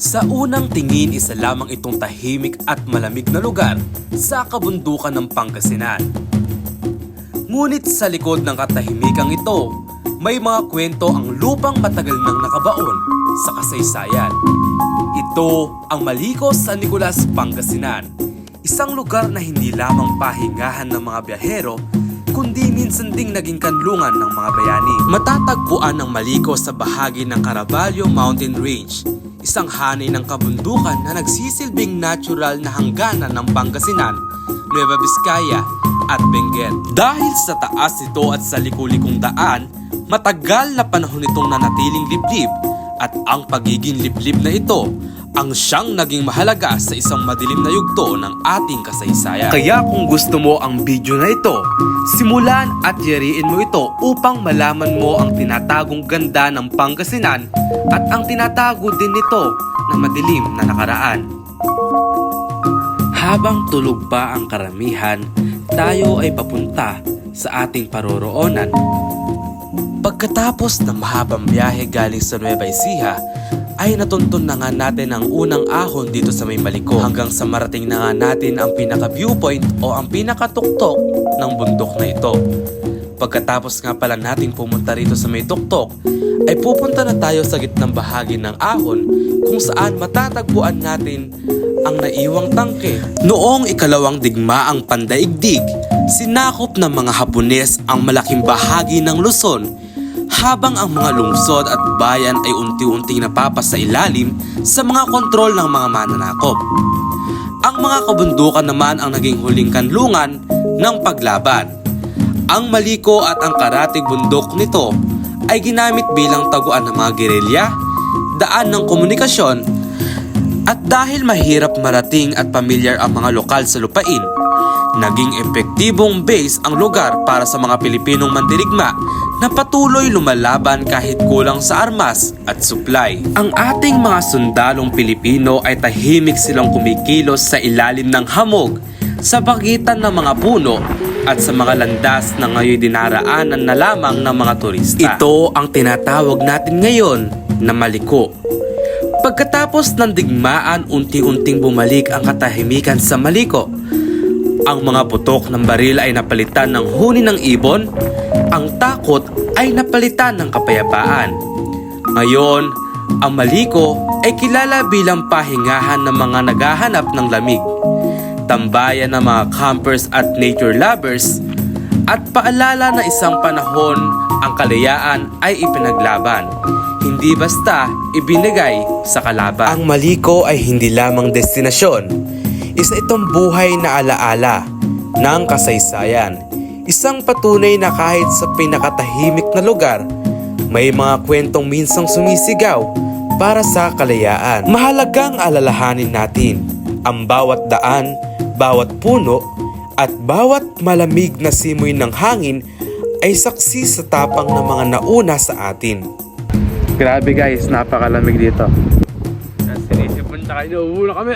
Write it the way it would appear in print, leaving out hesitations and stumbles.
Sa unang tingin, isa lamang itong tahimik at malamig na lugar sa kabundukan ng Pangasinan. Ngunit sa likod ng katahimikang ito, may mga kwento ang lupang matagal nang nakabaon sa kasaysayan. Ito ang Malicos, San Nicolas, Pangasinan. Isang lugar na hindi lamang pahingahan ng mga biyahero, kundi minsan ding naging kanlungan ng mga bayani. Matatagpuan ang Malicos sa bahagi ng Caraballo Mountain Range, isang hanay ng kabundukan na nagsisilbing natural na hangganan ng Pangasinan, Nueva Vizcaya at Benguet. Dahil sa taas nito at sa liku-likong daan, matagal na panahon itong nanatiling liblib at ang pagiging liblib na ito ang siyang naging mahalaga sa isang madilim na yugto ng ating kasaysayan. Kaya kung gusto mo ang video na ito, simulan at yariin mo ito upang malaman mo ang tinatagong ganda ng Pangasinan at ang tinatago din nito na madilim na nakaraan. Habang tulog pa ang karamihan, tayo ay papunta sa ating paroroonan. Pagkatapos ng mahabang biyahe galing sa Nueva Ecija, ay natuntun na nga natin ang unang ahon dito sa may Malicos hanggang sa marating na nga natin ang pinaka-viewpoint o ang pinakatuktok ng bundok na ito. Pagkatapos nga pala natin pumunta rito sa may tuktok, ay pupunta na tayo sa gitnang bahagi ng ahon kung saan matatagpuan natin ang naiwang tangke. Noong ikalawang digmaang pandaigdig, sinakop ng mga Hapones ang malaking bahagi ng Luzon, habang ang mga lungsod at bayan ay unti-unting napapasa ilalim sa mga kontrol ng mga mananakop. Ang mga kabundukan naman ang naging huling kanlungan ng paglaban. Ang Maliko at ang karatig bundok nito ay ginamit bilang taguan ng mga gerilya, daan ng komunikasyon, at dahil mahirap marating at pamilyar ang mga lokal sa lupain, naging epektibong base ang lugar para sa mga Pilipinong mandirigma na patuloy lumalaban kahit kulang sa armas at supply. Ang ating mga sundalong Pilipino ay tahimik silang kumikilos sa ilalim ng hamog sa pagitan ng mga puno at sa mga landas na ngayon dinaraanan na lamang ng mga turista. Ito ang tinatawag natin ngayon na Maliko. Pagkatapos ng digmaan, unti-unting bumalik ang katahimikan sa Maliko. Ang mga putok ng baril ay napalitan ng huni ng ibon, ang takot ay napalitan ng kapayapaan. Ngayon, ang Maliko ay kilala bilang pahingahan ng mga naghahanap ng lamig, tambayan ng mga campers at nature lovers, at paalala na isang panahon ang kalayaan ay ipinaglaban, hindi basta ibinigay sa kalaban. Ang Maliko ay hindi lamang destinasyon. Isa itong buhay na alaala ng kasaysayan. Isang patunay na kahit sa pinakatahimik na lugar, may mga kwentong minsang sumisigaw para sa kalayaan. Mahalagang alalahanin natin ang bawat daan, bawat puno, at bawat malamig na simoy ng hangin ay saksi sa tapang ng mga nauna sa atin. Grabe guys, napakalamig dito. Sinisipon, tsaka inuubo na kami.